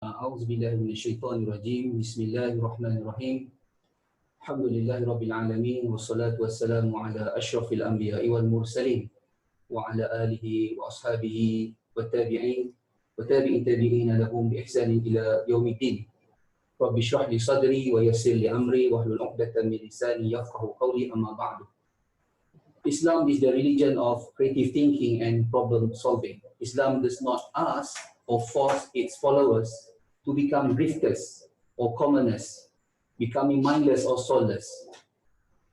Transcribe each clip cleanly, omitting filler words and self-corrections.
أعوذ بالله من الشيطان الرجيم بسم الله الرحمن الرحيم الحمد لله رب العالمين والصلاة والسلام على أشرف الأنبياء والمرسلين وعلى آله وأصحابه والتابعين وتابعين تابعين لهم بإحسان إلى يوم الدين رب اشرح لي صدري ويسر لي أمري واحلل عقدة من لساني يفقهوا قولي أما بعد. Islam is the religion of creative thinking and problem solving. Islam does not ask or force its followers to become drifters or commoners, becoming mindless or soulless,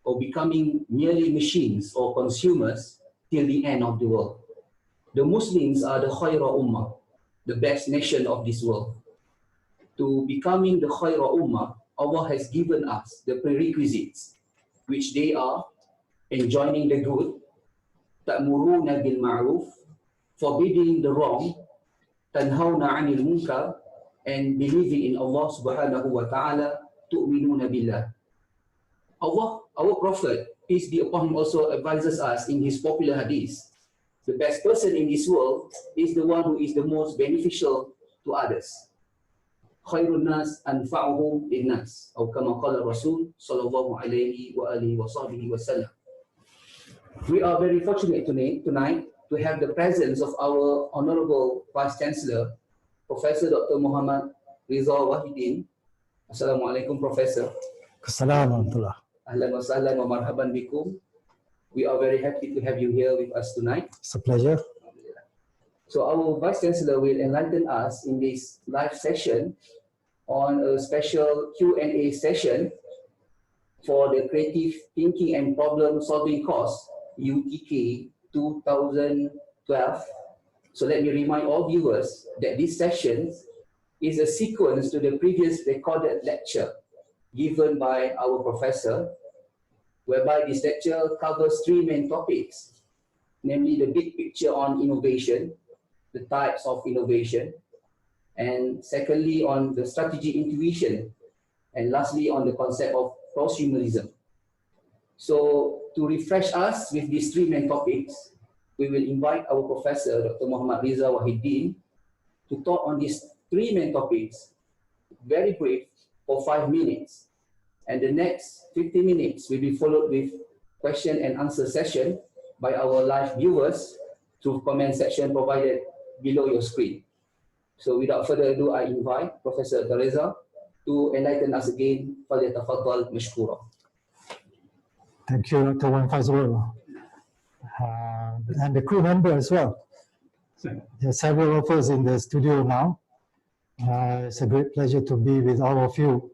or becoming merely machines or consumers till the end of the world. The Muslims are the Khaira Ummah, the best nation of this world. To becoming the Khaira Ummah, Allah has given us the prerequisites, which they are enjoining the good, ta'muruna bil ma'ruf, forbidding the wrong, tanhawna 'anil munkar, and believing in Allah subhanahu wa ta'ala, tu'minuna billah. Allah, our Prophet, peace be upon him, also advises us in his popular hadith. The best person in this world is the one who is the most beneficial to others. Khairun nas anfa'uhum linnas, atau kama qala Rasul sallallahu alaihi wa alihi wa sahbihi wasallam. We are very fortunate tonight to have the presence of our Honorable Vice Chancellor, Professor Dr. Muhammad Riza Wahidin. Assalamualaikum, Professor. Assalamualaikum. Ahlan wa sahlan wa marhaban bikum. We are very happy to have you here with us tonight. It's a pleasure. So our Vice Chancellor will enlighten us in this live session on a special Q&A session for the Creative Thinking and Problem Solving course, UTK2012. So let me remind all viewers that this session is a sequence to the previous recorded lecture given by our professor, whereby this lecture covers three main topics, namely the big picture on innovation, the types of innovation, and secondly on the strategy intuition, and lastly on the concept of consumerism. So to refresh us with these three main topics, we will invite our Professor Dr. Muhammad Riza Wahidin to talk on these three main topics, very brief, for 5 minutes. And the next 50 minutes will be followed with question and answer session by our live viewers through comment section provided below your screen. So without further ado, I invite Professor Riza to enlighten us again. فَلْيَتَفَضَّلْ مَشْكُورًا. Thank you, Dr. Wan Fazrul, and the crew member as well. There are several of us in the studio now. It's a great pleasure to be with all of you.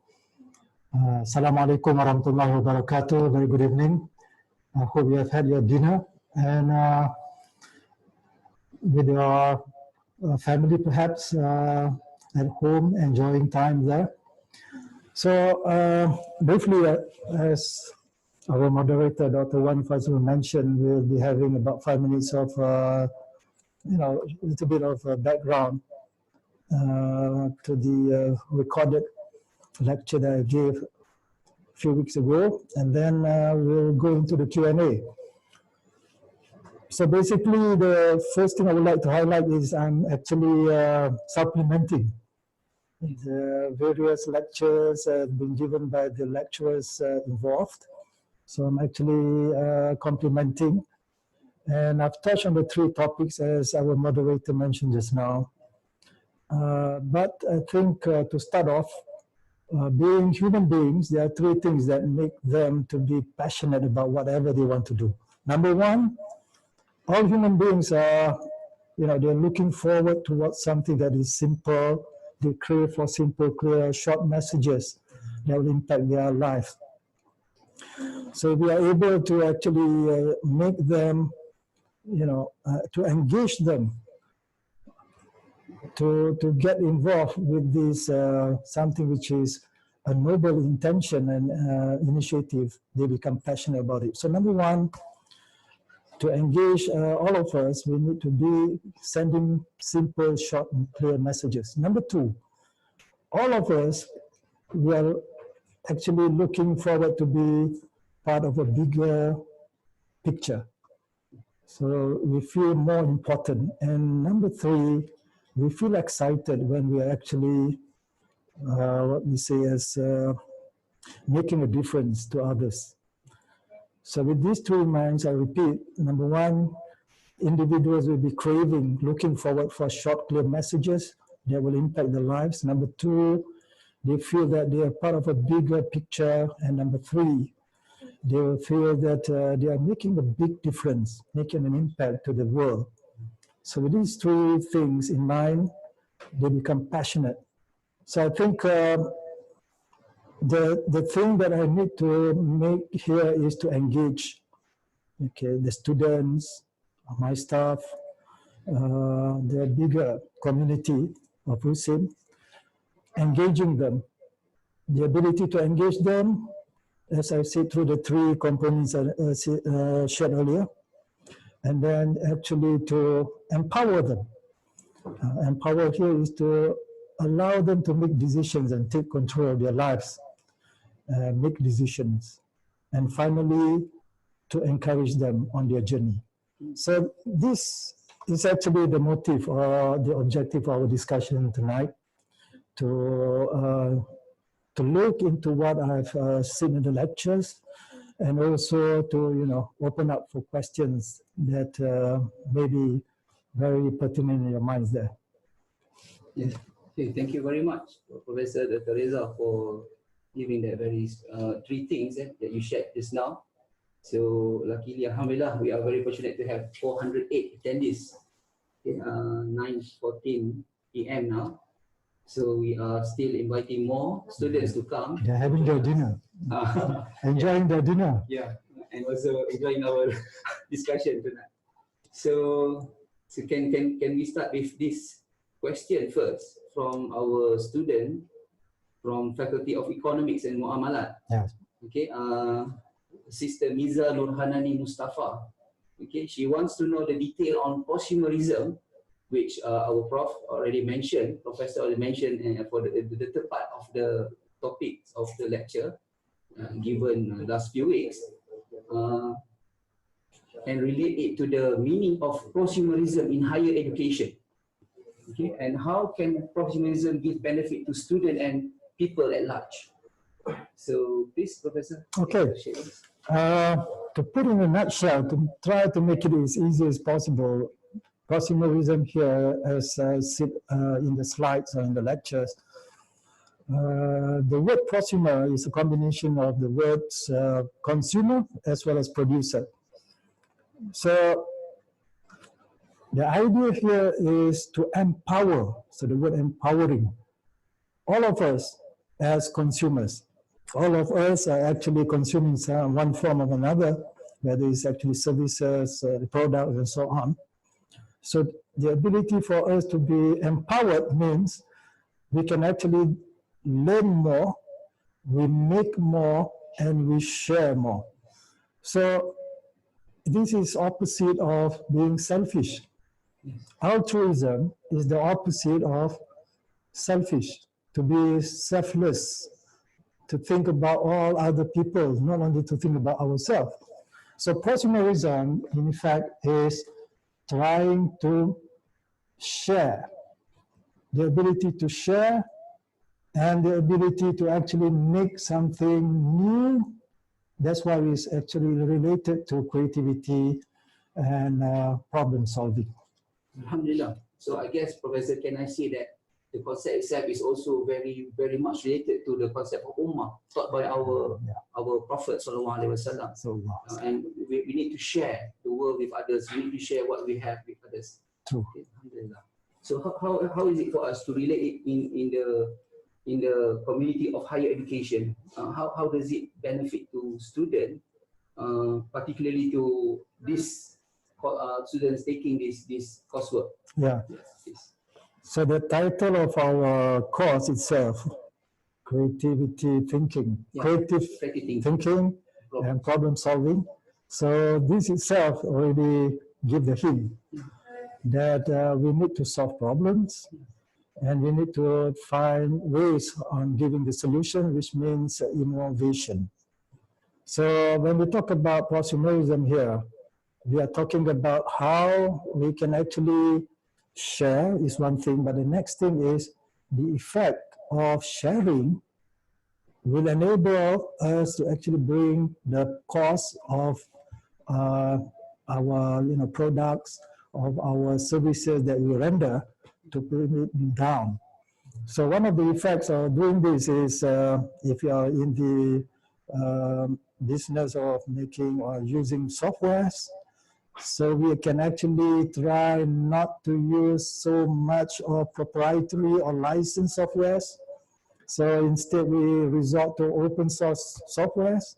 Assalamualaikum warahmatullahi wabarakatuh. Very good evening. I hope you have had your dinner and with your family perhaps at home, enjoying time there. So briefly, as our moderator, Dr. Wan Fazrul, mentioned, we'll be having about 5 minutes of, a little bit of background to the recorded lecture that I gave a few weeks ago, and then we'll go into the Q&A. So basically, the first thing I would like to highlight is I'm actually supplementing the various lectures being given by the lecturers involved. So I'm actually complementing, and I've touched on the three topics as our moderator mentioned just now. But I think to start off, being human beings, there are three things that make them to be passionate about whatever they want to do. Number one, all human beings are, they're looking forward towards something that is simple. They crave for simple, clear, short messages that will impact their life. So we are able to actually make them, to engage them, to get involved with this something which is a noble intention and initiative. They become passionate about it. So number one, to engage all of us, we need to be sending simple, short, and clear messages. Number two, all of us, we are actually looking forward to be part of a bigger picture. So we feel more important. And number three, we feel excited when we are actually, what we say as making a difference to others. So with these two in mind, I repeat, number one, individuals will be craving, looking forward for short, clear messages that will impact their lives. Number two, they feel that they are part of a bigger picture. And number three, they will feel that they are making a big difference, making an impact to the world. So with these three things in mind, they become passionate. So I think the thing that I need to make here is to engage, okay, the students, my staff, the bigger community of USIM, engaging them. The ability to engage them, as I said, through the three components I shared earlier, and then actually to empower them. Empower here is to allow them to make decisions and take control of their lives, make decisions, and finally to encourage them on their journey. So this is actually the motive or the objective of our discussion tonight, to look into what I've seen in the lectures, and also to open up for questions that may be very pertinent in your minds there. Yes. Okay, thank you very much, Professor Dr. Reza, for giving that very three things that you shared just now. So luckily, alhamdulillah, we are very fortunate to have 408 attendees. Okay, 9:14 p.m. now. So we are still inviting more students to come. They're having their dinner. Enjoying their dinner. Yeah, and also enjoying our discussion tonight. So can we start with this question first from our student from Faculty of Economics and Muamalat. Yes. Okay, Sister Miza Nurhanani Mustafa. Okay, she wants to know the detail on consumerism, which our prof already mentioned, professor already mentioned, for the third part of the topics of the lecture given last few weeks, and relate it to the meaning of consumerism in higher education. Okay, and how can consumerism give benefit to students and people at large? So please, Professor. Okay. To put in a nutshell, to try to make it as easy as possible, consumerism here, as I said in the slides or in the lectures, the word prosumer is a combination of the words consumer as well as producer. So the idea here is to empower, so the word empowering, all of us as consumers. All of us are actually consuming one form or another, whether it's actually services, products, and so on. So the ability for us to be empowered means we can actually learn more, we make more, and we share more. So this is opposite of being selfish. Altruism is the opposite of selfish, to be selfless, to think about all other people, not only to think about ourselves. So prosumerism, in fact, is trying to share, the ability to share and the ability to actually make something new. That's why it's actually related to creativity and problem solving. Alhamdulillah. So I guess, Professor, can I say that the concept itself is also very, very much related to the concept of ummah taught by our Prophet Sallallahu Alaihi Wasallam. And we need to share the world with others. We need to share what we have with others. True. Okay, alhamdulillah. So how is it for us to relate it in the community of higher education? How does it benefit to students, particularly to these students taking this coursework? Yeah. Yes. So the title of our course itself, creativity thinking, creative thinking and problem solving. So this itself already gives the hint that we need to solve problems and we need to find ways on giving the solution, which means innovation. So when we talk about prosumerism here, we are talking about how we can actually share is one thing, but the next thing is the effect of sharing will enable us to actually bring the cost of our products, of our services that we render, to bring it down. So one of the effects of doing this is if you are in the business of making or using softwares, so we can actually try not to use so much of proprietary or licensed softwares. So instead we resort to open source softwares.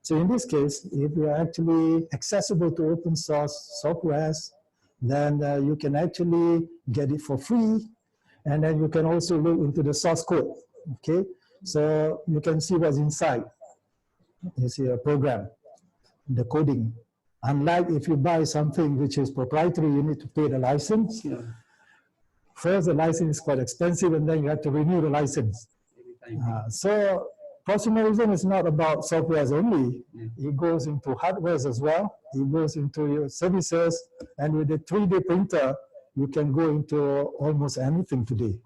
So in this case, if you are actually accessible to open source softwares, then you can actually get it for free. And then you can also look into the source code, okay? So you can see what's inside. You see a program, the coding. Unlike if you buy something which is proprietary, you need to pay the license. Yeah. First, the license is quite expensive, and then you have to renew the license. So consumerism is not about softwares only. Yeah. It goes into hardwares as well. It goes into your services, and with the 3D printer, you can go into almost anything today.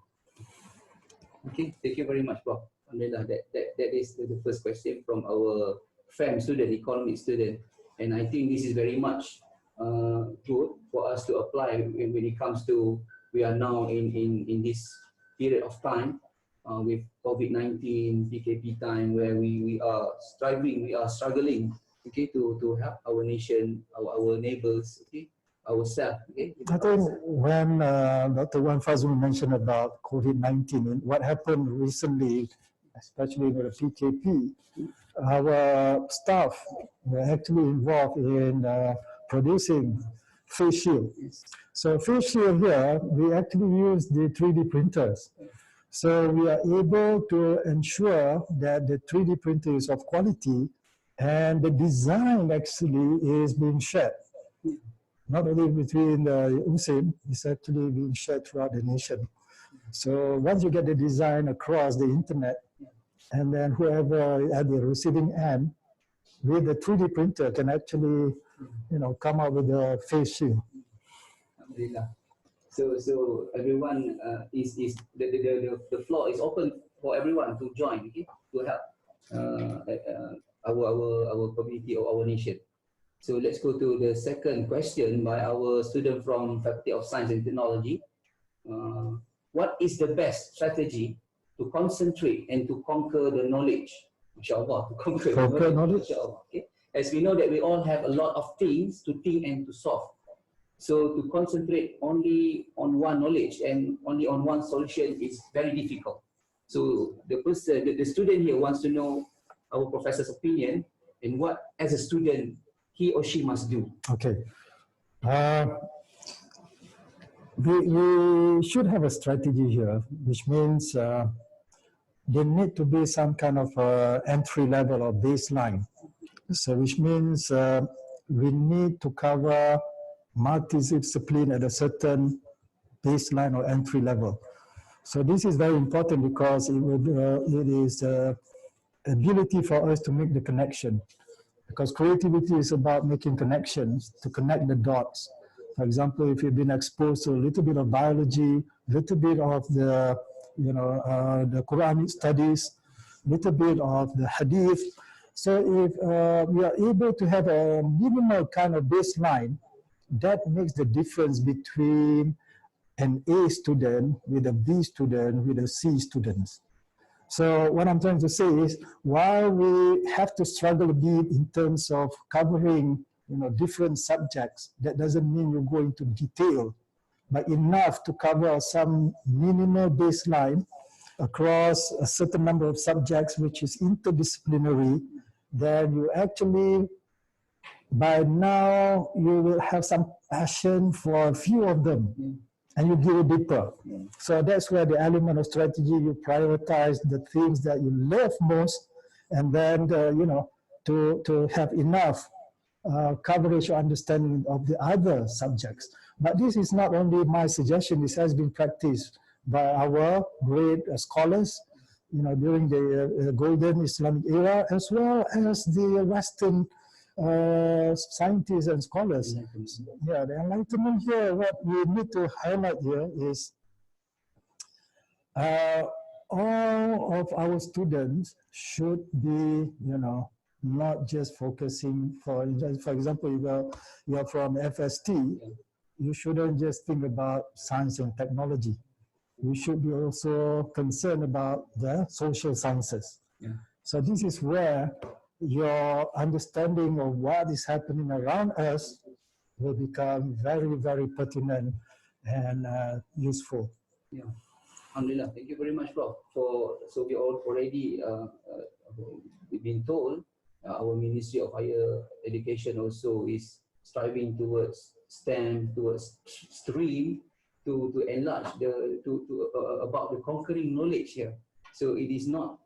Okay, thank you very much, Prof. That is the first question from our FEM student, economic student. And I think this is very much good for us to apply when it comes to, we are now in this period of time with COVID-19, PKP time, where we are striving, we are struggling, okay, to help our nation, our neighbors, okay, ourselves. Okay? I think when Dr. Wan Fazul mentioned about COVID-19, what happened recently, especially with the PKP, our staff were actually involved in producing face shield. So face shield here, we actually use the 3D printers. So we are able to ensure that the 3D printer is of quality and the design actually is being shared. Not only between the USIM, it's actually being shared throughout the nation. So once you get the design across the internet, and then whoever at the receiving end with the 3D printer can actually, come up with a face shield. So everyone is the floor is open for everyone to join, okay, to help our community or our nation. So let's go to the second question by our student from Faculty of Science and Technology. What is the best strategy to concentrate and to conquer the knowledge? Inshallah, to conquer the knowledge. Okay? As we know that we all have a lot of things to think and to solve. So to concentrate only on one knowledge and only on one solution is very difficult. So the student here wants to know our professor's opinion and what, as a student, he or she must do. Okay. We should have a strategy here, which means there need to be some kind of entry level or baseline. So which means we need to cover multidiscipline at a certain baseline or entry level. So this is very important because it is ability for us to make the connection. Because creativity is about making connections, to connect the dots. For example, if you've been exposed to a little bit of biology, a little bit of the, the Quranic studies, a little bit of the hadith. So if we are able to have a minimal kind of baseline, that makes the difference between an A student with a B student with a C students. So what I'm trying to say is, while we have to struggle a bit in terms of covering, different subjects, that doesn't mean you go into detail, but enough to cover some minimal baseline across a certain number of subjects, which is interdisciplinary, then you actually, by now, you will have some passion for a few of them. And you go deeper. So that's where the element of strategy, you prioritize the things that you love most, and then, to have enough coverage or understanding of the other subjects. But this is not only my suggestion, this has been practiced by our great scholars, during the golden Islamic era, as well as the Western scientists and scholars. Yeah, the enlightenment here, what we need to highlight here is all of our students should be, not just focusing for example, you are from FST, you shouldn't just think about science and technology. You should be also concerned about the social sciences. Yeah. So this is where your understanding of what is happening around us will become very, very pertinent and useful. Yeah. Alhamdulillah. Thank you very much, Prof. So we all already we've been told our Ministry of Higher Education also is striving towards STEM, towards STREAM, to enlarge about the conquering knowledge here. So it is not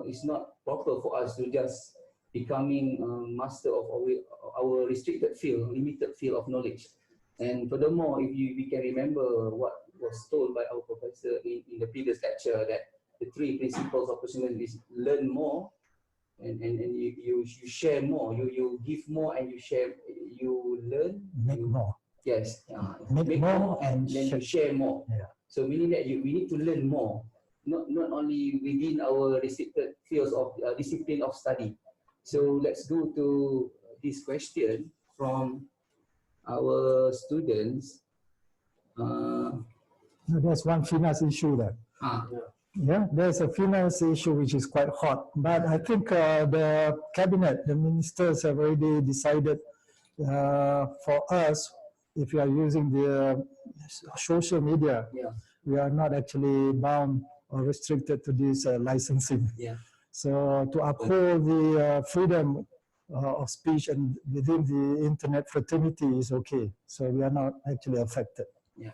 it's not proper for us to just becoming master of our restricted field, limited field of knowledge. And furthermore, if we can remember what was told by our professor in the previous lecture, that the 3 principles of perseverance is learn more, and you share more, you give more, and you share, you learn, make more. Yes, make more and then you share more. Yeah. So meaning that we need to learn more, not only within our restricted fields of discipline of study. So let's go to this question from our students. There's one finance issue there. Yeah, there's a finance issue which is quite hot, but I think the cabinet, the ministers have already decided for us, if you are using the social media, we are not actually bound or restricted to this licensing. Yeah. So to uphold the freedom of speech and within the internet fraternity is okay. So we are not actually affected. Yeah.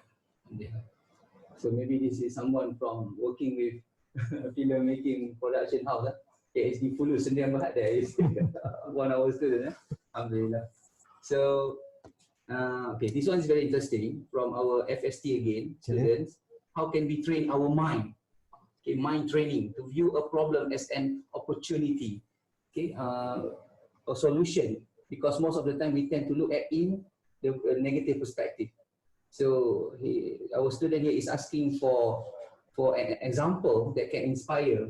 So maybe this is someone from working with filmmaking production house. KSD Fulus Sendian Berhad there is one of our students. Alhamdulillah. So okay, this one is very interesting from our FST again, students. How can we train our mind? Okay, mind training to view a problem as an opportunity, okay, a solution, because most of the time we tend to look at in the negative perspective. So our student here is asking for an example that can inspire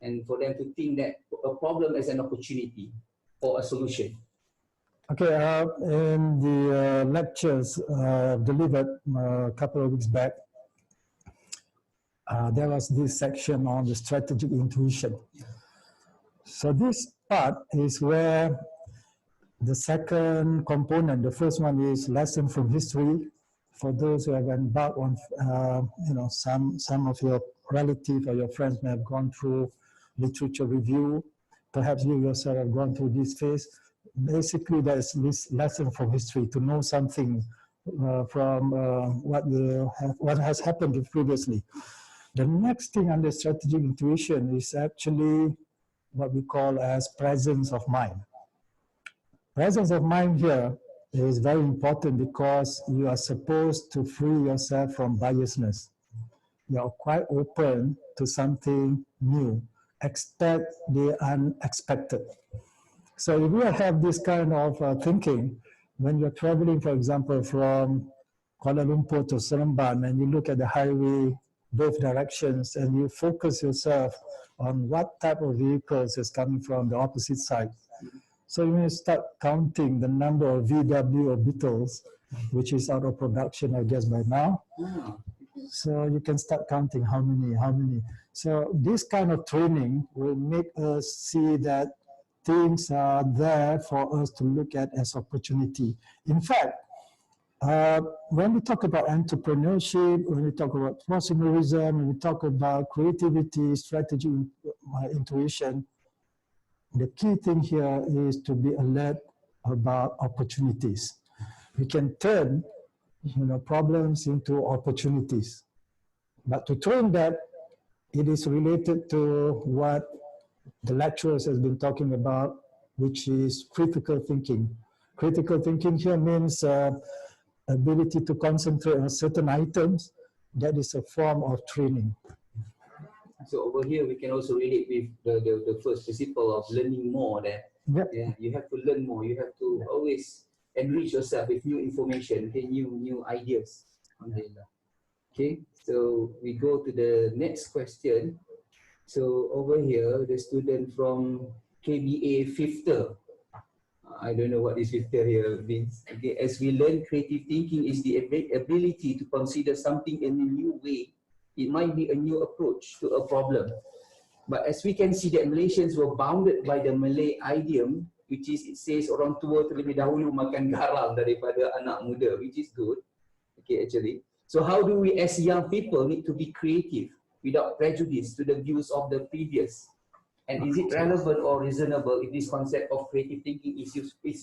and for them to think that a problem as an opportunity or a solution. Okay, in the lectures delivered a couple of weeks back, there was this section on the strategic intuition. So this part is where the second component, the first one is lesson from history. For those who have embarked on, some of your relatives or your friends may have gone through literature review. Perhaps you yourself have gone through this phase. Basically, there's this lesson from history to know something from what has happened previously. The next thing under strategic intuition is actually what we call as presence of mind. Presence of mind here is very important because you are supposed to free yourself from biasness. You are quite open to something new. Expect the unexpected. So if you have this kind of thinking, when you're traveling, for example, from Kuala Lumpur to Seremban, and you look at the highway, both directions, and you focus yourself on what type of vehicles is coming from the opposite side. So you may start counting the number of VW or Beetles, which is out of production, I guess, by now. So you can start counting how many. So this kind of training will make us see that things are there for us to look at as opportunity. In fact, when we talk about entrepreneurship, when we talk about consumerism, when we talk about creativity, strategy, intuition, the key thing here is to be alert about opportunities. We can turn problems into opportunities. But to train that, it is related to what the lecturers has been talking about, which is critical thinking. Critical thinking here means ability to concentrate on certain items. That is a form of training. So over here, we can also relate with the first principle of learning more, that Yep. Yeah, you have to learn more. You have to always enrich yourself with new information, okay, new ideas. Alhamdulillah. Okay, so we go to the next question. So over here, the student from KBA fifth term. I don't know what this fifth term here means. Okay, as we learn, creative thinking is the ability to consider something in a new way. It might be a new approach to a problem. But as we can see, the Malaysians were bounded by the Malay idiom, which is, it says, orang tua terlebih dahulu makan garam daripada anak muda, which is good. Okay, actually. So how do we as young people need to be creative without prejudice to the views of the previous? And is it relevant or reasonable if this concept of creative thinking is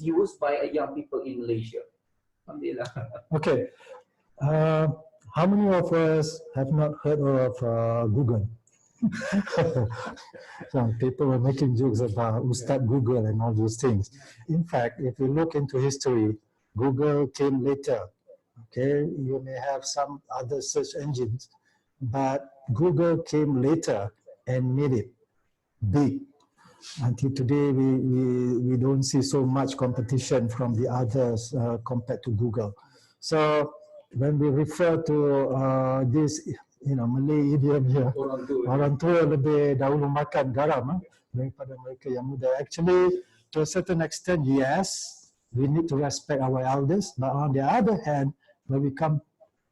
used by young people in Malaysia? Alhamdulillah. Okay. How many of us have not heard of Google? Some people were making jokes about Ustad Google and all those things. In fact, if you look into history, Google came later. Okay, you may have some other search engines, but Google came later and made it big. Until today, we don't see so much competition from the others compared to Google. So when we refer to this, Malay idiom here, orang tua lebih dahulu makan garam daripada mereka yang muda. Actually, to a certain extent, yes, we need to respect our elders. But on the other hand, when we come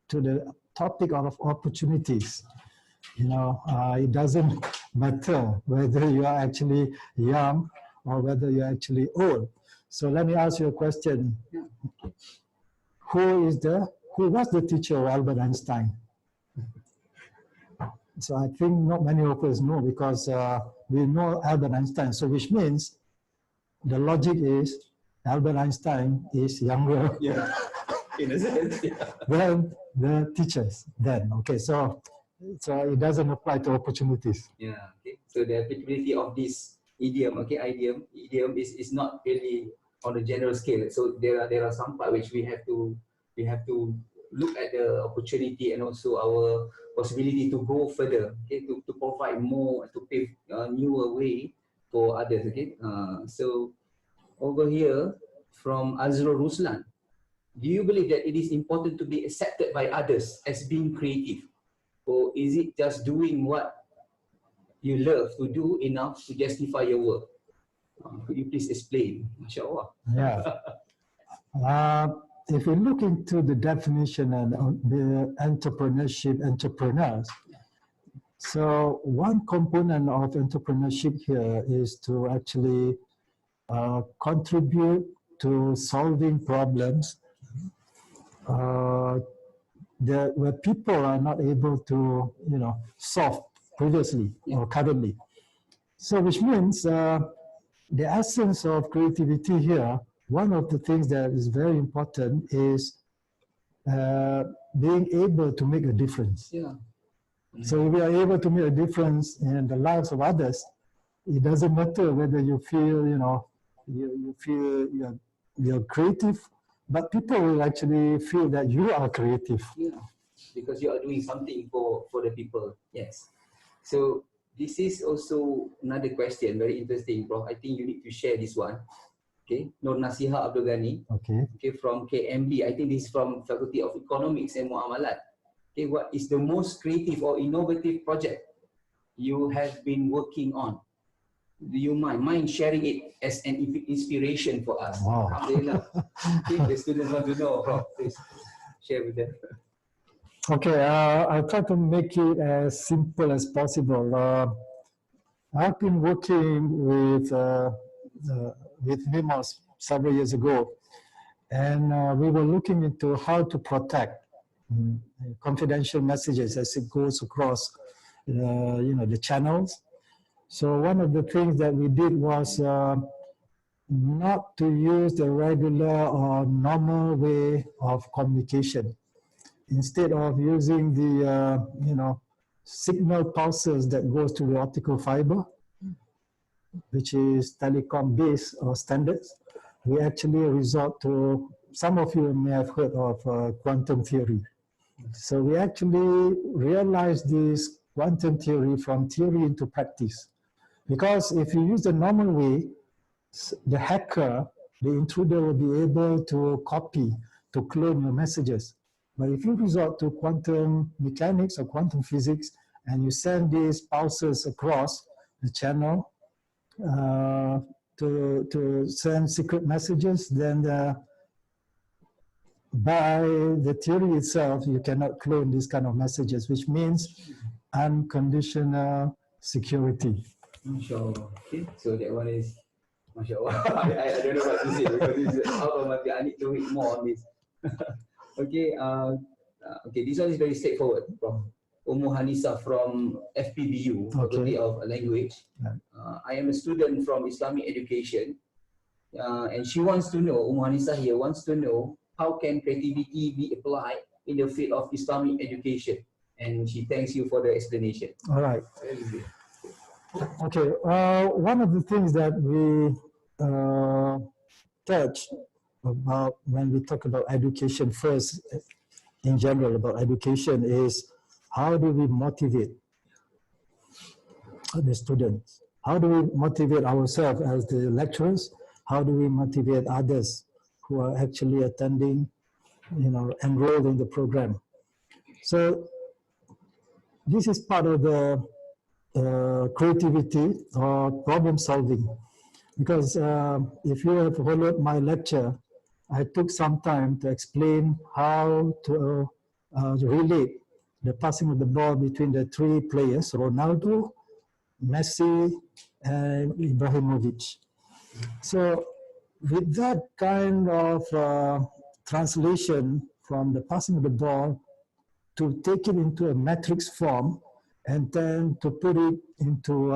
to the topic of opportunities, it doesn't matter whether you are actually young or whether you're actually old. So let me ask you a question. Who was the teacher of Albert Einstein? So I think not many of us know, because we know Albert Einstein. So which means the logic is Albert Einstein is younger. Yeah. In a sense, yeah. Than the teachers then. Okay, so it doesn't apply to opportunities. Yeah. Okay. So the applicability of this idiom, idiom is not really on a general scale. So there are some part which we have to look at the opportunity and also our possibility to go further. Okay, to provide more, to pave a newer way for others. Okay. So over here from Azrul Ruslan. Do you believe that it is important to be accepted by others as being creative? Or is it just doing what you love to do enough to justify your work? Could you please explain? MashaAllah. Yeah. If we look into the definition and the entrepreneurs, so one component of entrepreneurship here is to actually contribute to solving problems where people are not able to, solve previously or currently. So which means the essence of creativity here, one of the things that is very important is being able to make a difference. Yeah. So if we are able to make a difference in the lives of others, it doesn't matter whether you feel, you feel you're creative, but people will actually feel that you are creative. Yeah, because you are doing something for the people. Yes. So this is also another question, very interesting, bro. I think you need to share this one. Okay, Nur Nasiha Abdul Ghani. Okay, from KMB. I think this is from Faculty of Economics and Muamalat. Okay, what is the most creative or innovative project you have been working on? Do you mind sharing it as an inspiration for us? Wow. Alhamdulillah. Okay, the students want to know, bro. Please share with them. Okay, I'll try to make it as simple as possible. I've been working with MIMOS several years ago, and we were looking into how to protect confidential messages as it goes across, the channels. So one of the things that we did was not to use the regular or normal way of communication. Instead of using the signal pulses that goes to the optical fiber, which is telecom based or standards, we actually resort to, some of you may have heard of quantum theory. So we actually realized this quantum theory from theory into practice. Because if you use the normal way, the hacker, the intruder will be able to copy, to clone your messages. But if you resort to quantum mechanics or quantum physics and you send these pulses across the channel to send secret messages, then by the theory itself, you cannot clone these kind of messages, which means unconditional security. Mashallah. Okay, so that one is Mashallah. I don't know what to say because it's out of my field. I need to read more on this. Okay, okay, this one is very straightforward from Hanisa from FPBU, Faculty of Language. I am a student from Islamic education, and she wants to know, Hanisa here wants to know, how can creativity be applied in the field of Islamic education? And she thanks you for the explanation. All right. Okay, one of the things that we touch about when we talk about education first, in general about education, is how do we motivate the students? How do we motivate ourselves as the lecturers? How do we motivate others who are actually attending, enrolled in the program? So this is part of the creativity or problem solving, because if you have followed my lecture, I took some time to explain how to relate the passing of the ball between the three players, Ronaldo, Messi, and Ibrahimovic. So with that kind of translation from the passing of the ball to take it into a matrix form and then to put it into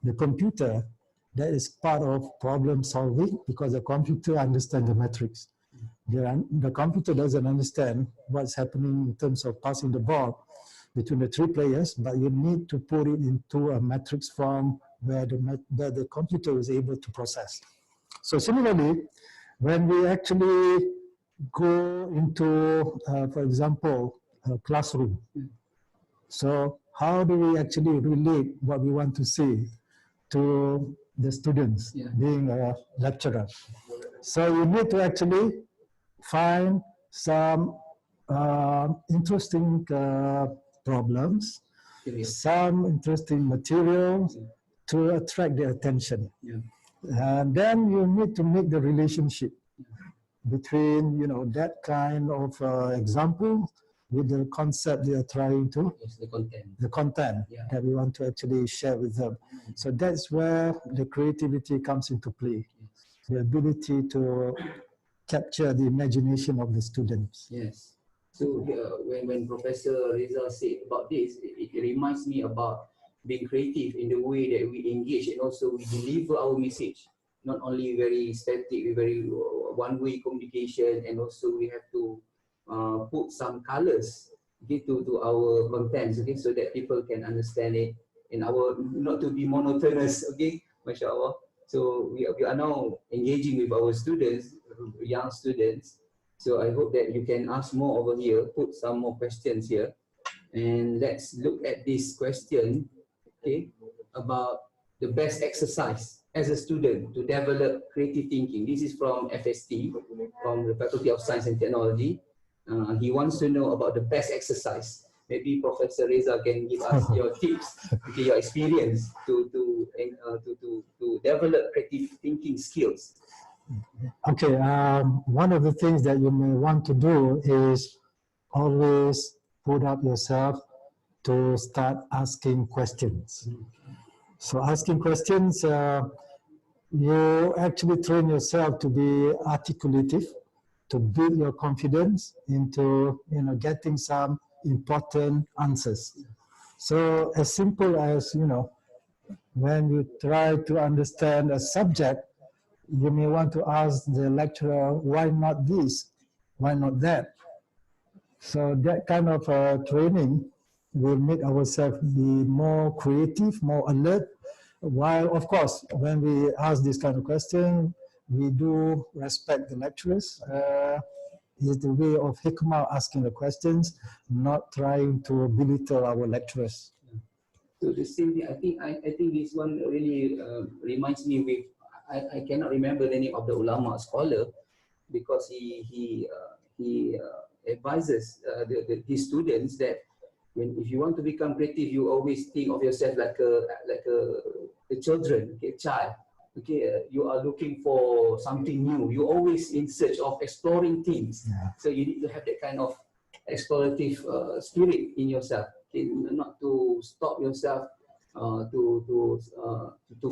the computer, that is part of problem solving, because the computer understands the matrix. The computer doesn't understand what's happening in terms of passing the ball between the three players, but you need to put it into a matrix form where the computer is able to process. So similarly, when we actually go into, for example, a classroom, so how do we actually relate what we want to see to the students, being a lecturer? So you need to actually find some interesting problems, some interesting material to attract their attention. And then you need to make the relationship between, that kind of example with the concept they are trying to, the content that we want to actually share with them. So that's where the creativity comes into play, the ability to capture the imagination of the students. Yes. So when Professor Reza said about this, it reminds me about being creative in the way that we engage and also we deliver our message. Not only very static, very one-way communication, and also we have to put some colors to our contents, okay, so that people can understand it, and not to be monotonous, okay, mashallah. So we are now engaging with our students, young students. So I hope that you can ask more over here, put some more questions here, and let's look at this question, okay, about the best exercise as a student to develop creative thinking. This is from FST, from the Faculty of Science and Technology. He wants to know about the best exercise. Maybe Professor Reza can give us your tips, okay, your experience to develop creative thinking skills. Okay, one of the things that you may want to do is always put up yourself to start asking questions. So asking questions, you actually train yourself to be articulative, to build your confidence into getting some important answers. So as simple as when you try to understand a subject, you may want to ask the lecturer, why not this? Why not that? So that kind of training will make ourselves be more creative, more alert. While, of course, when we ask this kind of question, we do respect the lecturers. It's the way of hikmah asking the questions, not trying to belittle our lecturers. So the same thing, I think this one really reminds me with I cannot remember the name of the ulama scholar, because he advises his students that if you want to become creative, you always think of yourself like a children, okay, child. Okay, you are looking for something new. You always in search of exploring things. Yeah. So you need to have that kind of explorative spirit in yourself. Okay, not to stop yourself to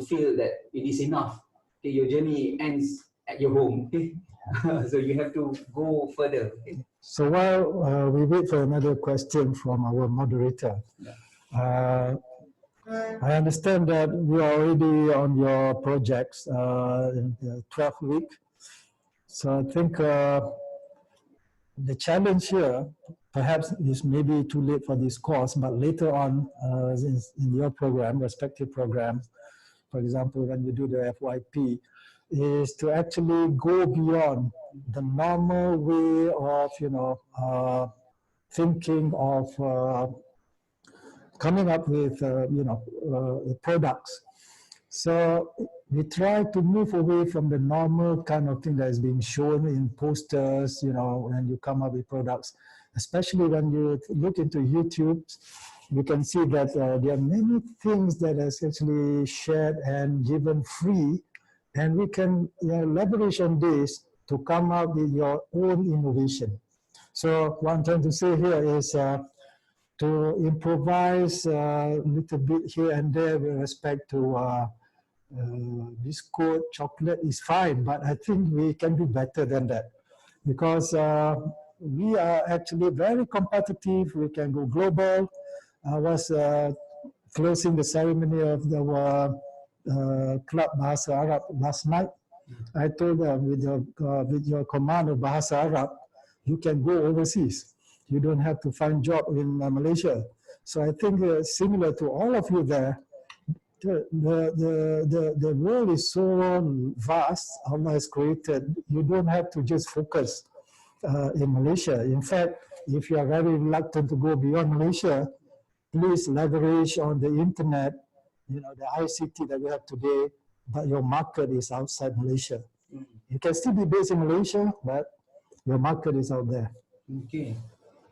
feel that it is enough. Okay, your journey ends at your home. Okay, so you have to go further. Okay? So while we wait for another question from our moderator, I understand that you are already on your projects in the 12th week. So I think the challenge here perhaps is maybe too late for this course, but later on in your program, respective programs, for example, when you do the FYP, is to actually go beyond the normal way of, thinking of coming up with, products. So we try to move away from the normal kind of thing that is being shown in posters, when you come up with products, especially when you look into YouTube. You can see that there are many things that is actually shared and given free, and we can leverage on this to come up with your own innovation. So what I'm trying to say here is to improvise a little bit here and there with respect to biscuit, chocolate is fine, but I think we can do better than that, because we are actually very competitive. We can go global. I was closing the ceremony of the Club Bahasa Arab last night. I told them with your command of Bahasa Arab, you can go overseas. You don't have to find job in Malaysia. So I think similar to all of you there, the world is so vast, Allah has created. You don't have to just focus in Malaysia. In fact, if you are very reluctant to go beyond Malaysia, please leverage on the internet, the ICT that we have today, but your market is outside Malaysia. You can still be based in Malaysia, but your market is out there. Okay.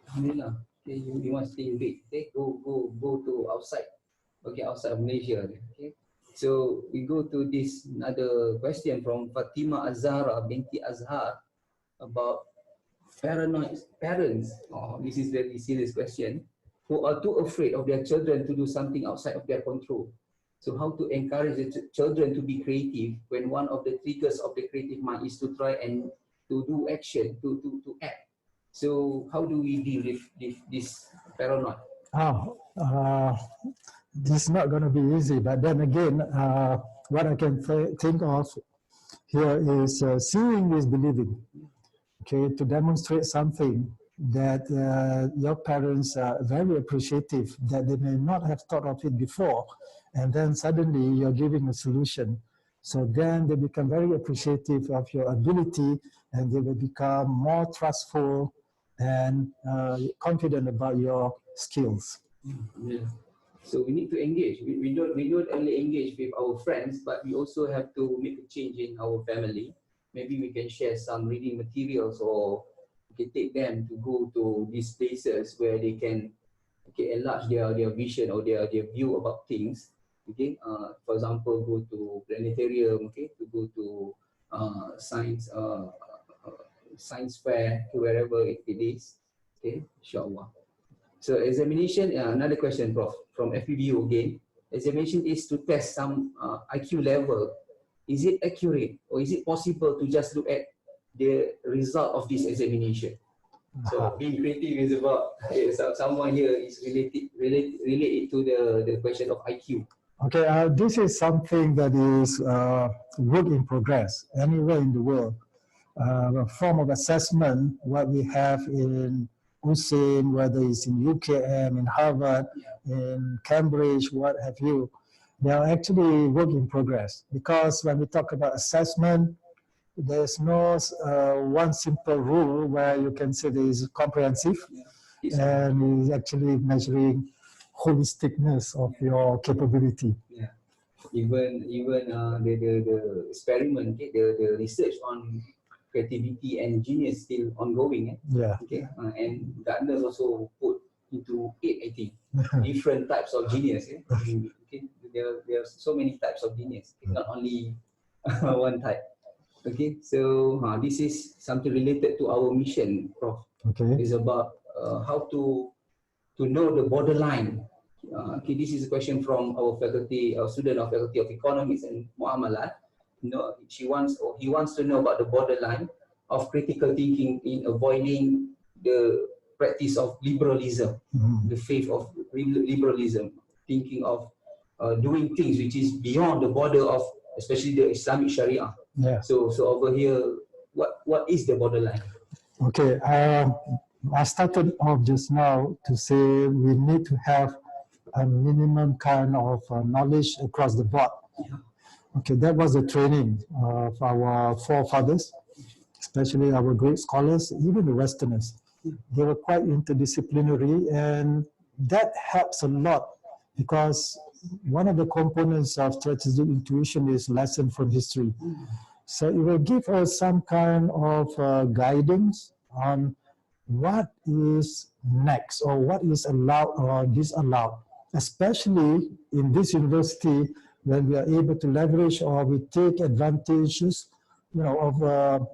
Alhamdulillah. Okay, you must stay big. Okay, go to outside. Okay, outside of Malaysia. Okay. So we go to this another question from Fatima Azhara binti Azhar about paranoid parents. Oh, this is very serious question. Who are too afraid of their children to do something outside of their control. So how to encourage the children to be creative when one of the triggers of the creative mind is to try and to do action, to act. So how do we deal with this paranoid? This is not going to be easy, but then again, what I can think of here is seeing is believing. Okay, to demonstrate something that your parents are very appreciative, that they may not have thought of it before, and then suddenly you're giving a solution. So then they become very appreciative of your ability, and they will become more trustful and confident about your skills. Yeah. So we need to engage. We don't only engage with our friends, but we also have to make a change in our family. Maybe we can share some reading materials, or we can take them to go to these places where they can enlarge their vision or their view about things. Okay, for example, go to planetarium. Okay, to go to science fair, to wherever it is. Okay, inshallah. So examination, another question, Prof, from FPBU again. Examination is to test some IQ level. Is it accurate, or is it possible to just look at the result of this examination? So being creative is about someone here is related to the question of IQ. Okay, this is something that is work in progress anywhere in the world. A form of assessment, what we have in USAID, whether it's in UKM, in Harvard, in Cambridge, what have you, they are actually work in progress. Because when we talk about assessment, there's no one simple rule where you can say there is comprehensive, and is actually measuring holisticness of your capability. Yeah. The experiment, okay, the research on creativity and genius still ongoing. Yeah. Okay, and Gardner also put into 8, I think, different types of genius. Okay, there are so many types of genius, not only one type. Okay, so this is something related to our mission, Prof. Okay. It's about how to know the borderline. Okay, this is a question from our faculty, our student of Faculty of Economics and Muamalat. He wants to know about the borderline of critical thinking in avoiding the practice of liberalism, the faith of liberalism, thinking of doing things which is beyond the border of, especially the Islamic Sharia. Yeah. So over here, what is the borderline? Okay. I started off just now to say we need to have a minimum kind of knowledge across the board. Yeah. Okay, that was the training of our forefathers, especially our great scholars, even the Westerners. They were quite interdisciplinary, and that helps a lot because one of the components of strategic intuition is lesson from history. So it will give us some kind of guidance on what is next or what is allowed or disallowed, especially in this university when we are able to leverage or we take advantages, of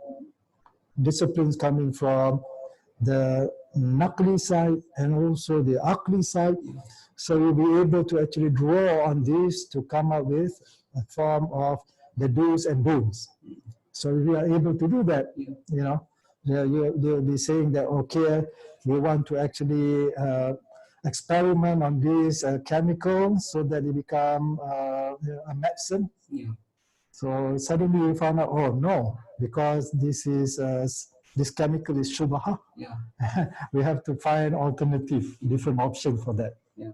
disciplines coming from the Naqli side and also the Aqli side. So we'll be able to actually draw on this to come up with a form of the do's and don'ts. So we are able to do that, They'll be saying that, okay, we want to actually experiment on these chemicals so that they become a medicine. Yeah. So suddenly we found out, oh no, because this chemical is shubha. Yeah. We have to find alternative, different option for that. Yeah.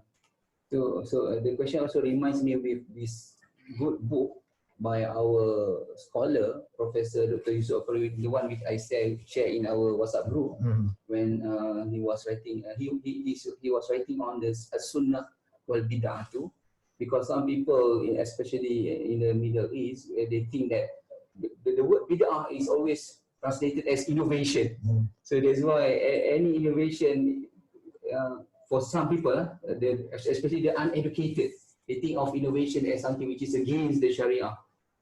So the question also reminds me with this good book by our scholar, Professor Dr. Yusuf, the one which I share in our WhatsApp group, when he was writing, he was writing on this As-Sunnah wal Bid'ah too, because some people, especially in the Middle East, they think that the word Bid'ah is always translated as innovation. So that's why any innovation, for some people, especially the uneducated, they think of innovation as something which is against the Sharia.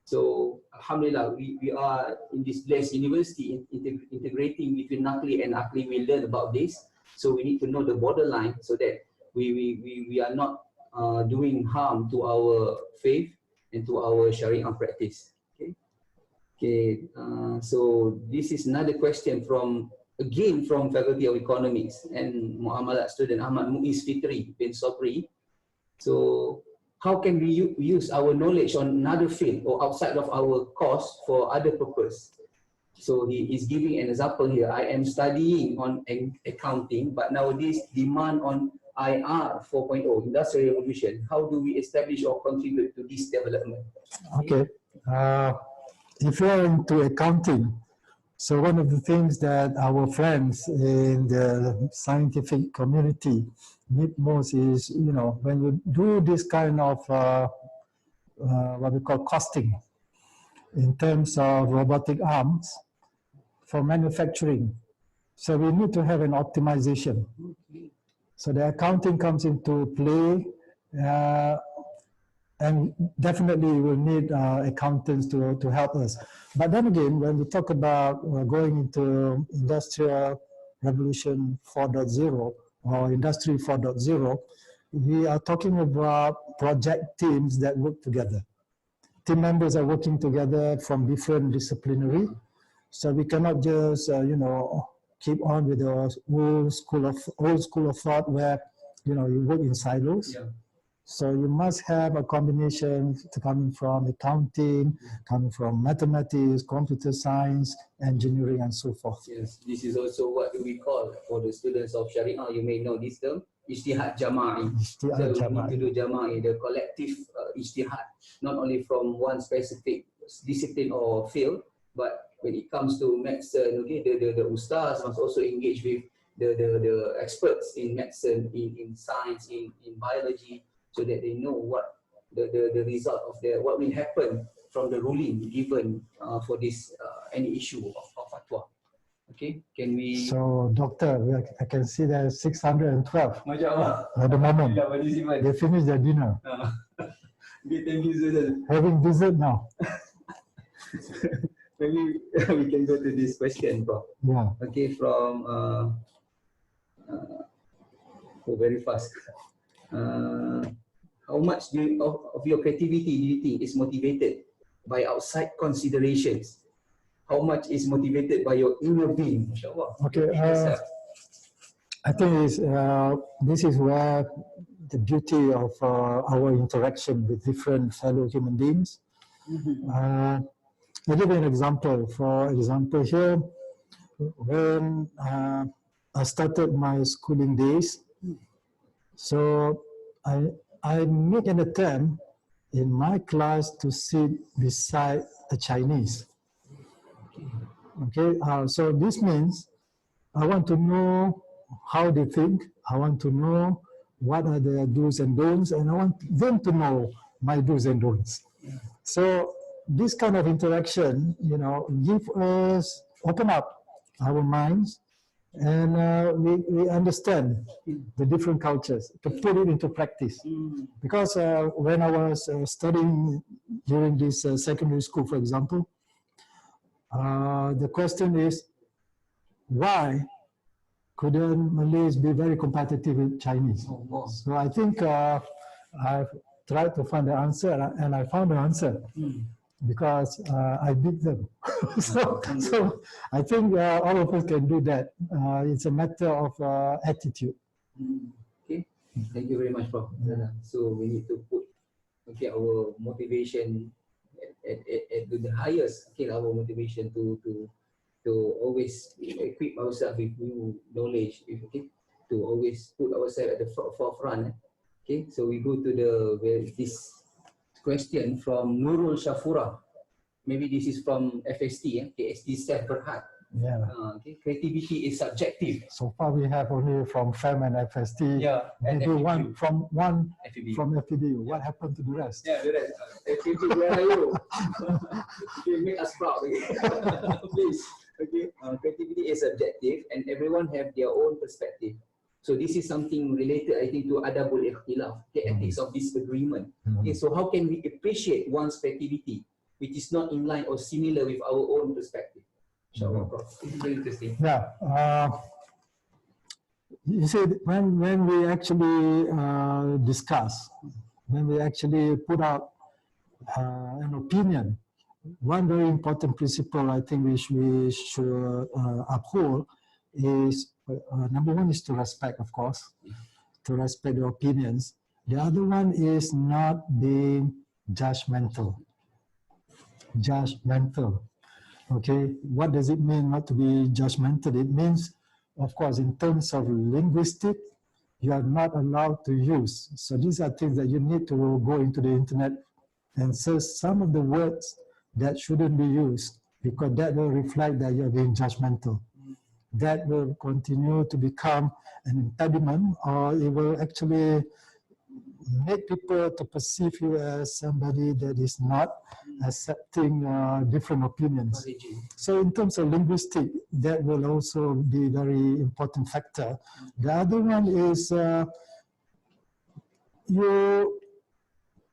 So, alhamdulillah, we are in this blessed university integrating between Naqli and Aqli. We learn about this. So we need to know the borderline so that we are not doing harm to our faith and to our Sharia practice. Okay. So this is another question from Faculty of Economics and Muamalat student Ahmad Muiz Fitri bin Sobri. So, how can we use our knowledge on another field or outside of our course for other purpose? So he is giving an example here. I am studying on accounting, but nowadays demand on IR 4.0, Industrial Revolution. How do we establish or contribute to this development? Okay. If you are into accounting, so one of the things that our friends in the scientific community need most is, when you do this kind of what we call costing in terms of robotic arms for manufacturing. So we need to have an optimization. So the accounting comes into play, and definitely we'll need accountants to help us. But then again, when we talk about going into Industrial Revolution 4.0 or Industry 4.0, we are talking about project teams that work together. Team members are working together from different disciplinary, so we cannot just keep on with the old school of thought where you work in silos. Yeah. So you must have a combination coming from accounting, coming from mathematics, computer science, engineering, and so forth. Yes, this is also what we call for the students of Sharia. You may know this term, ijtihad jama'i. So we need to do jama'i, the collective ijtihad, not only from one specific discipline or field, but when it comes to medicine, okay, the ustaz must also engage with the experts in medicine, in science, in biology, so that they know the result of what will happen from the ruling given for this any issue of fatwa. Okay, can we? So, doctor, I can see there's 612 Masya at the moment. Allah. They finished their dinner. Having dessert now. Maybe we can go to this question, Prof. Yeah. Okay, from very fast. How much of your creativity do you think is motivated by outside considerations? How much is motivated by your inner being? Okay, I think this is where the beauty of our interaction with different fellow human beings. I'll give you an example. For example, here, when I started my schooling days, so I make an attempt in my class to sit beside a Chinese. Okay, so this means I want to know how they think, I want to know what are their do's and don'ts, and I want them to know my do's and don'ts. So this kind of interaction, you know, open up our minds, and we understand the different cultures, to put it into practice. Because when I was studying during this secondary school, for example, the question is, why couldn't Malays be very competitive with Chinese? So I think I've tried to find the answer, and I found the answer. Because I beat them. so I think all of us can do that. It's a matter of attitude. Okay, thank you very much, Prof. So we need to put our motivation at the highest. Our motivation to always equip ourselves with new knowledge. To always put ourselves at the forefront. Okay, so we go to this question from Nurul Shafura. Maybe this is from FST, KST Self Berhad. Yeah. Creativity is subjective. So far we have only from FEM and FST. Yeah. Maybe one from FEB. From FED. What happened to the rest? Yeah, the rest. FEB, where are you? Okay, make us proud. Please. Okay. Creativity is subjective, and everyone have their own perspective. So this is something related, I think, to adabul ikhtilaf, the ethics of disagreement. Okay, so how can we appreciate one's creativity, which is not in line or similar with our own perspective? Inshallah, Prof. This is very interesting. Yeah. You see, when we actually discuss, when we actually put out an opinion, one very important principle I think we should uphold is, number one is to respect, of course, to respect the opinions. The other one is not being judgmental. Judgmental. Okay, what does it mean not to be judgmental? It means, of course, in terms of linguistic, you are not allowed to use. So these are things that you need to go into the internet and search some of the words that shouldn't be used, because that will reflect that you're being judgmental. That will continue to become an impediment, or it will actually make people to perceive you as somebody that is not accepting different opinions. So in terms of linguistic, that will also be a very important factor. The other one is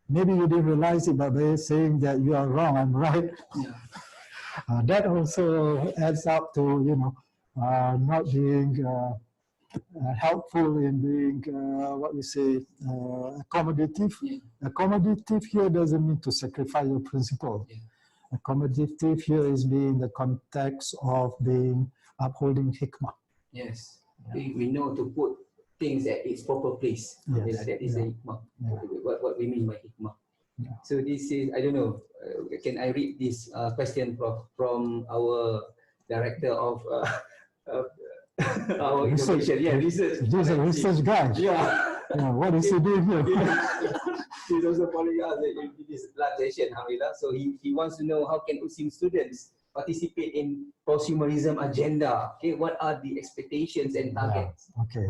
maybe you didn't realize it, but by saying that you are wrong, I'm right. Yeah. That also adds up to, you know, not being helpful in being, what we say, accommodative. Yeah. Accommodative here doesn't mean to sacrifice your principle. Yeah. Accommodative here is being the context of being upholding hikmah. Yes, we know to put things at its proper place. Yes. That is the hikmah. Yeah. What we mean by hikmah. Yeah. So this is, I don't know, can I read this question from our director of our innovation? Yeah, research. He's a research guy. Yeah. Yeah, what is he doing here? He's also following us in this last session, alhamdulillah. So he wants to know, how can Muslim students participate in consumerism agenda? Okay, what are the expectations and targets? Yeah. Okay.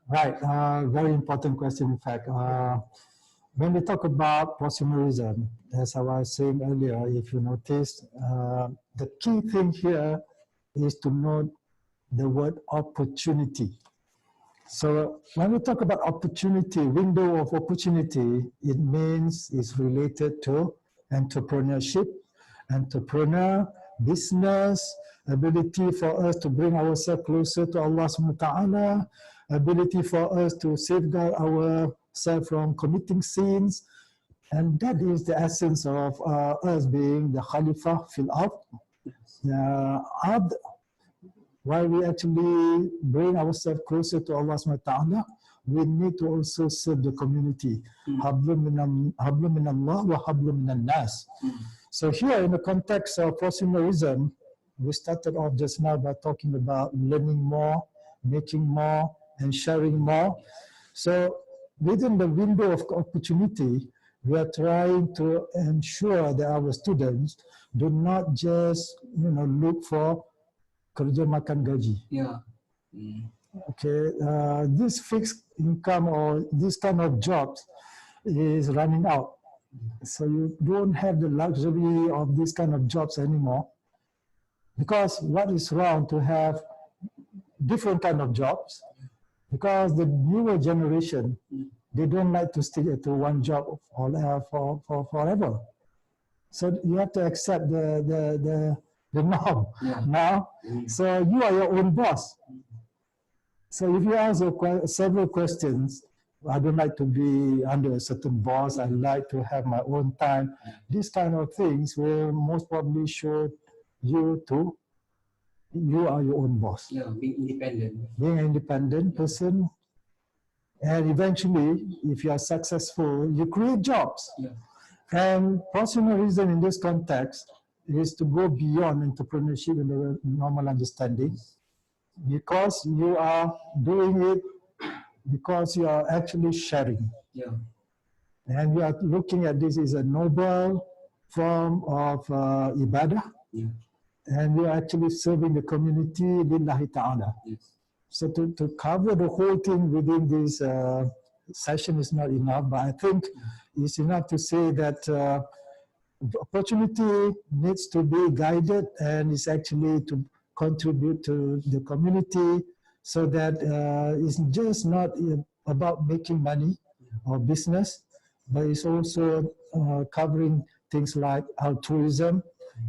Right. Very important question, in fact. when we talk about consumerism, as I was saying earlier, if you notice, the key thing here is to note the word opportunity. So when we talk about opportunity, window of opportunity, it means it's related to entrepreneurship, entrepreneur, business, ability for us to bring ourselves closer to Allah subhanahu wa ta'ala, ability for us to safeguard ourselves from committing sins. And that is the essence of us being the Khalifa fil Ard. While we actually bring ourselves closer to Allah subhanahu wa ta'ala, we need to also serve the community. Hablum min Allah wa hablum min nas. So here in the context of consumerism, we started off just now by talking about learning more, making more, and sharing more. So within the window of opportunity, we are trying to ensure that our students do not just look for kerja makan gaji. Yeah. Okay, this fixed income or this kind of jobs is running out. So you don't have the luxury of this kind of jobs anymore. Because what is wrong to have different kind of jobs? Because the newer generation, they don't like to stick to one job for forever. So you have to accept the norm now. So you are your own boss. So if you ask several questions, I don't like to be under a certain boss, I like to have my own time. These kind of things will most probably show you are your own boss. Yeah, being independent. Being an independent person. And eventually, if you are successful, you create jobs. Yeah. And consumerism in this context is to go beyond entrepreneurship in the normal understanding, because you are doing it because you are actually sharing. Yeah. And we are looking at this as a noble form of ibadah. Yeah. And we are actually serving the community lillahi ta'ala. Yes. So to cover the whole thing within this session is not enough, but I think it's enough to say that the opportunity needs to be guided and is actually to contribute to the community, so that it's just not about making money or business, but it's also covering things like altruism,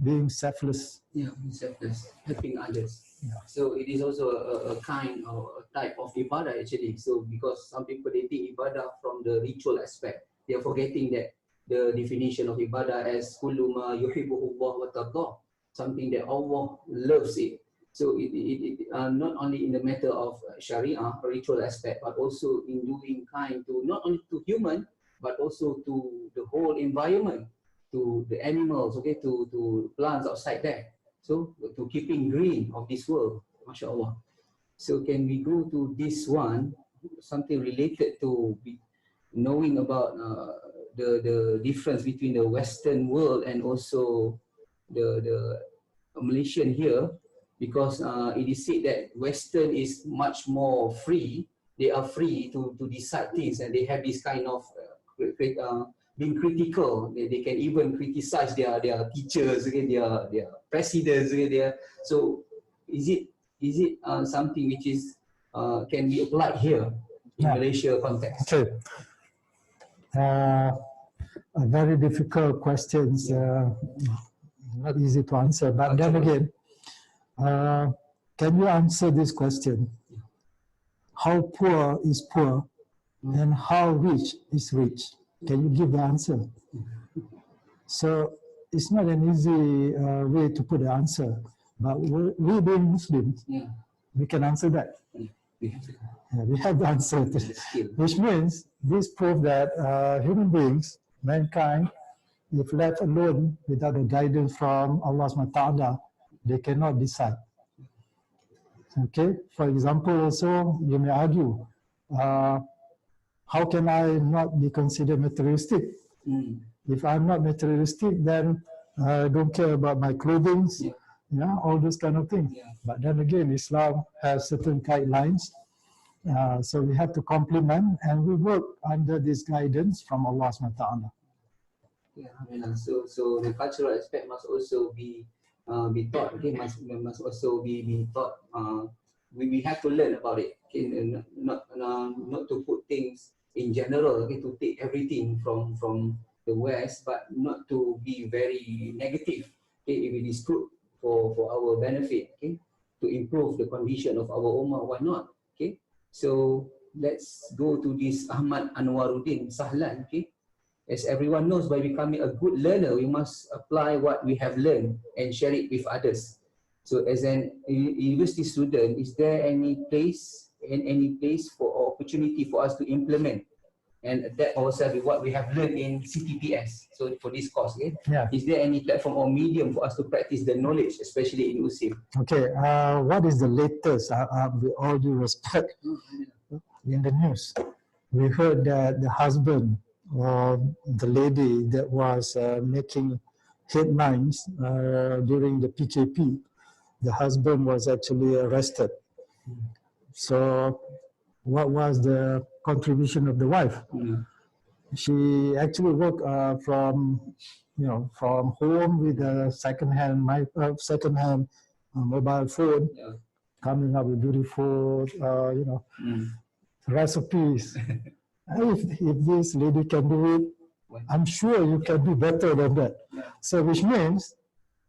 being selfless. Yeah, being selfless, helping others. Yeah. So it is also a kind or a type of ibadah actually. So because some people they think ibadah from the ritual aspect, they are forgetting that the definition of ibadah as kullu ma yuhibbuhullah wa tardah, something that Allah loves it. So it not only in the matter of Sharia, ritual aspect, but also in doing kind to not only to human, but also to the whole environment, to the animals, okay, to plants outside there. So to keeping green of this world, mashallah. So can we go to this one, something related to knowing about the difference between the Western world and also the Malaysian here, because it is said that Western is much more free. They are free to decide things, and they have this kind of being critical. They can even criticize their teachers, okay, their presidents, okay, so is it something which is can be applied here in Malaysia context? Okay. A very difficult questions, not easy to answer, but then again, can you answer this question? How poor is poor and how rich is rich? Can you give the answer? So it's not an easy way to put the answer, but we being Muslims, we can answer that. We have the answer to it, which means this proves that human beings, mankind, if left alone without the guidance from Allah subhanahu wa ta'ala, they cannot decide. Okay, for example, also you may argue, how can I not be considered materialistic? If I'm not materialistic, then I don't care about my clothing, all those kind of things. But then again, Islam has certain guidelines, So we have to complement, and we work under this guidance from Allah SWT. Yeah, so the cultural aspect must also be taught. Okay, must also be taught. We have to learn about it. Okay, and not to put things in general. Okay, to take everything from the West, but not to be very negative. Okay, if it is good for our benefit. Okay, to improve the condition of our ummah, why not? Okay, so let's go to this Ahmad Anwaruddin Sahlan. Okay. As everyone knows, by becoming a good learner, we must apply what we have learned and share it with others. So as an university student, is there any place for or opportunity for us to implement and adapt ourselves with what we have learned in CTPS? So for this course, okay? Yeah. Is there any platform or medium for us to practice the knowledge, especially in USIM? Okay, what is the latest, with all due respect, in the news? We heard that the husband of the lady that was making headlines during the PKP, the husband was actually arrested. So what was the contribution of the wife? She actually worked from home with a second-hand mobile phone, coming up with beautiful recipes. If this lady can do it, I'm sure you can do better than that. So which means,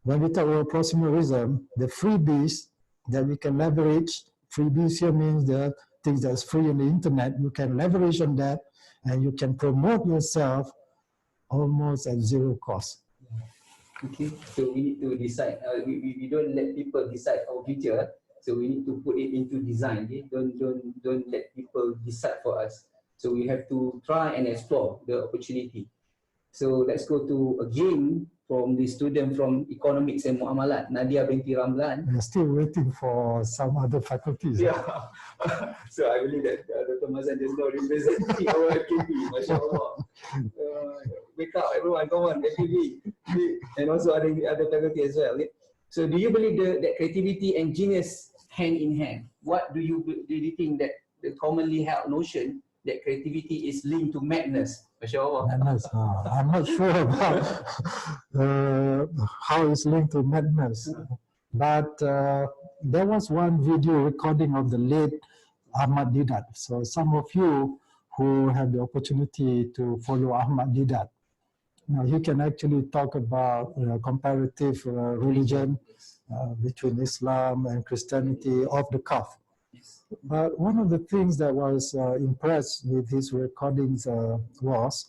when we talk about prosumerism, the freebies that we can leverage, freebies here means the things that's free on the internet, you can leverage on that, and you can promote yourself almost at zero cost. Okay, so we need to decide. We don't let people decide our future. So we need to put it into design. Okay? Don't let people decide for us. So we have to try and explore the opportunity. So let's go to again from the student from Economics and Muamalat, Nadia binti Ramlan. We're still waiting for some other faculties. Yeah. So I believe that Dr. Mazan just now representing our KP. MashaAllah. Wake up, everyone, come on, KP. And also other faculty as well. Okay? So do you believe that creativity and genius hand in hand? What do you think that the commonly held notion that creativity is linked to madness? Madness. I'm not sure about how it's linked to madness. But there was one video recording of the late Ahmad Didat. So some of you who have the opportunity to follow Ahmad Didat, now you can actually talk about comparative religion between Islam and Christianity off the cuff. But one of the things that was impressed with his recordings was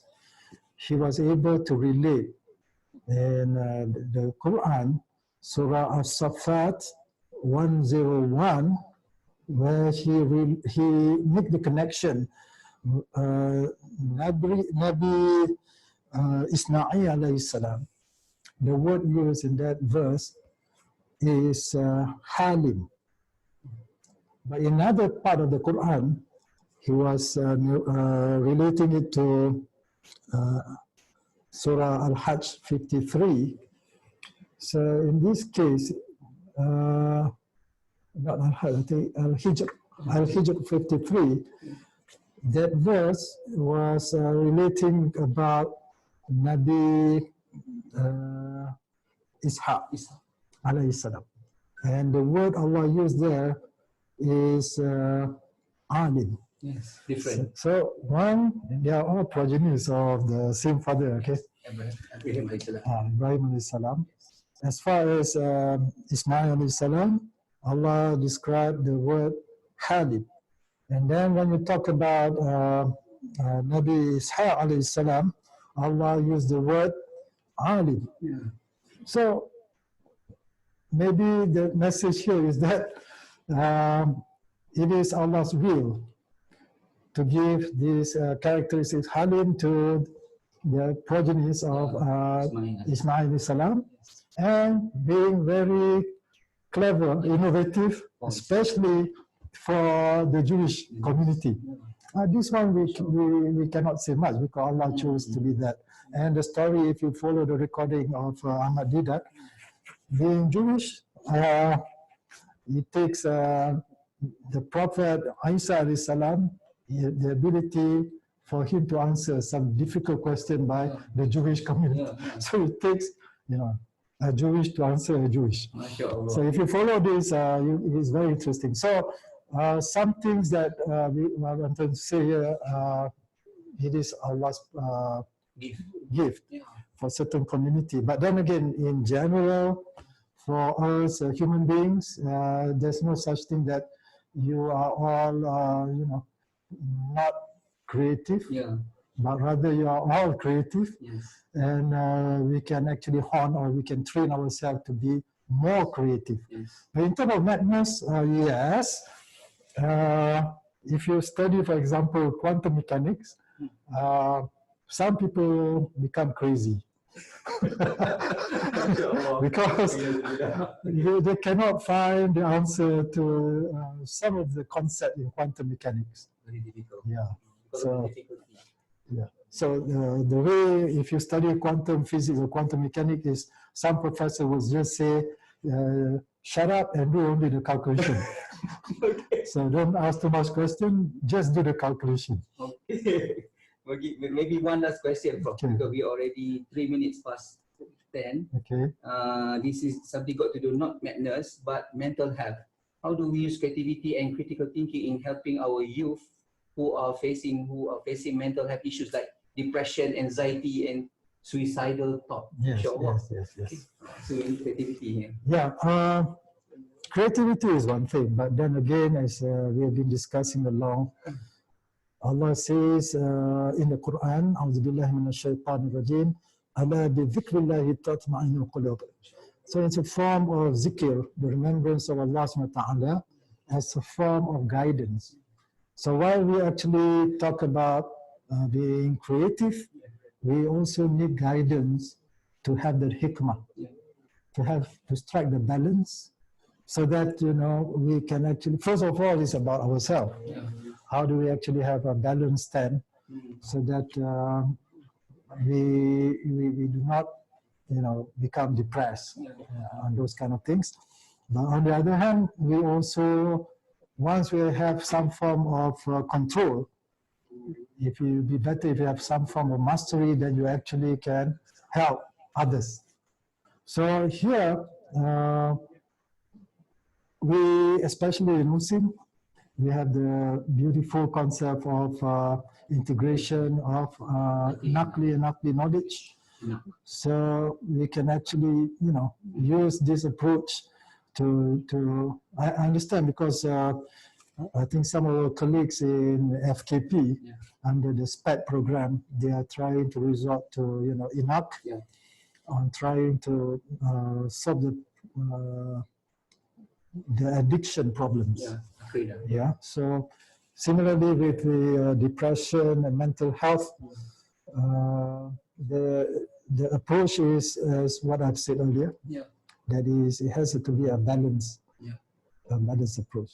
he was able to relate in the Quran, Surah As-Saffat 101, where he made the connection. Nabi Ismail alayhi salam, the word used in that verse is Halim. But in another part of the Quran, he was relating it to Surah Al-Hajj 53. So in this case, not Al-Hajj, Al-Hijr 53, that verse was relating about Nabi Ishaq alayhi salam. And the word Allah used there is alim. Yes, different. So one, they are all progenies of the same father, okay? Ibrahim Ibrahim alayhi salam. As far as Ismail alayhi salam, Allah described the word halim. And then when you talk about Nabi Ishaq alayhi salam, Allah used the word alim. Yeah. So maybe the message here is that it is Allah's will to give these characteristics halim to the progenies of Ismail alayhi salam, and being very clever, innovative, especially for the Jewish community. This one we cannot say much because Allah chose to be that. And the story, if you follow the recording of Ahmad Didat, being Jewish, it takes the Prophet Isa alayhi salam, the ability for him to answer some difficult question by the Jewish community. So it takes, a Jewish to answer a Jewish. So if you follow this, it's very interesting. So some things that I want to say here, it is Allah's gift for certain community. But then again, in general, for us human beings, there's no such thing that you are all, not creative, but rather you are all creative. And we can actually hone, or we can train ourselves to be more creative. But in terms of madness, yes. If you study, for example, quantum mechanics, some people become crazy because they cannot find the answer to some of the concepts in quantum mechanics. Very difficult. So the way, if you study quantum physics or quantum mechanics, is some professor will just say, shut up and do only the calculation. So don't ask too much question, just do the calculation. Okay, maybe one last question, Prof, because we already 3 minutes past 10. This is something got to do not madness, but mental health. How do we use creativity and critical thinking in helping our youth who are facing mental health issues like depression, anxiety, and suicidal thought? Yes. So we need creativity here. Creativity is one thing, but then again, as we have been discussing along, Allah says in the Quran, "A'udhu billahi minash shaitanir rajim, ala bi dhikrillahi tatma'innul qulub." So it's a form of zikr, the remembrance of Allah subhanahu wa ta'ala, as a form of guidance. So while we actually talk about being creative, we also need guidance to have that hikmah, to strike the balance, so that we can actually, first of all, it's about ourselves. How do we actually have a balanced stand, so that we do not become depressed on those kind of things. But on the other hand, we also, once we have some form of control, if you be better if you have some form of mastery, then you actually can help others. So here, we, especially in Muslim, we have the beautiful concept of integration of naqli and naqli knowledge. So we can actually, use this approach to I understand, because I think some of our colleagues in FKP under the SPED program, they are trying to resort to, INAC on trying to solve the addiction problems. So similarly with the depression and mental health, the approach is what I've said earlier. That is, it has to be a balanced approach.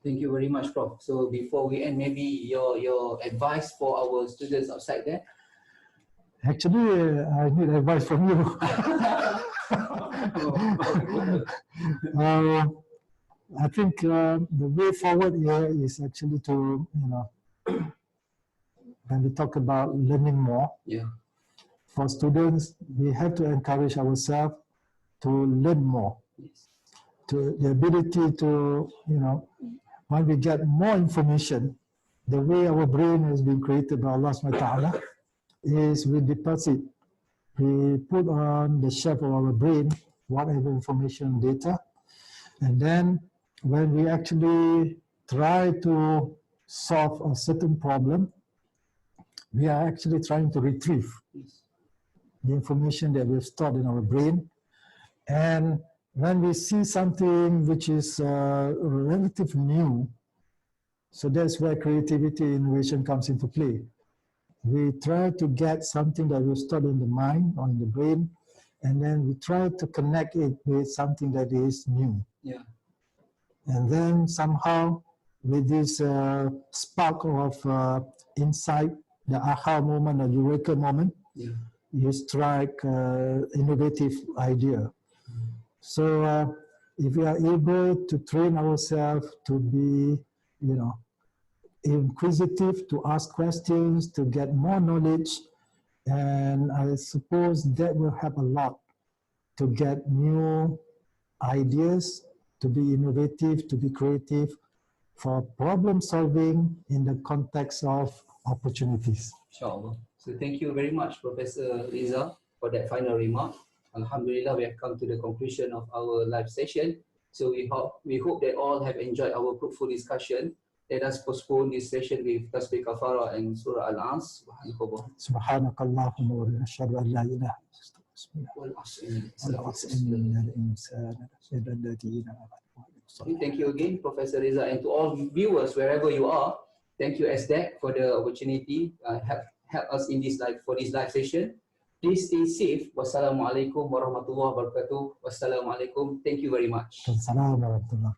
Thank you very much, Prof. So before we end, maybe your advice for our students outside there? Actually, I need advice from you. I think the way forward here is actually to, when we talk about learning more, for students, we have to encourage ourselves to learn more. To the ability to, when we get more information, the way our brain has been created by Allah subhanahu wa ta'ala is we deposit, we put on the shelf of our brain whatever information, data, and then when we actually try to solve a certain problem, we are actually trying to retrieve the information that we've stored in our brain. And when we see something which is relatively new, so that's where creativity, innovation comes into play. We try to get something that we've stored in the mind or in the brain, and then we try to connect it with something that is new. And then somehow, with this spark of insight, the aha moment, the eureka moment, you strike innovative idea. So if we are able to train ourselves to be, inquisitive, to ask questions, to get more knowledge, and I suppose that will help a lot to get new ideas, to be innovative, to be creative for problem solving in the context of opportunities. Inshallah. So thank you very much, Professor Riza, for that final remark. Alhamdulillah, we have come to the conclusion of our live session. So we hope that all have enjoyed our fruitful discussion. Let us postpone this session with Tasbih Kafara and Surah Al-As. Subhanakallahumma wa nashhadu an la ilaha Thank you again, Professor Riza, and to all viewers wherever you are. Thank you, SDEC, for the opportunity help us in this live session. Please stay safe. Wassalamualaikum warahmatullahi wabarakatuh. Wassalamualaikum. Thank you very much. Assalamu alaikum.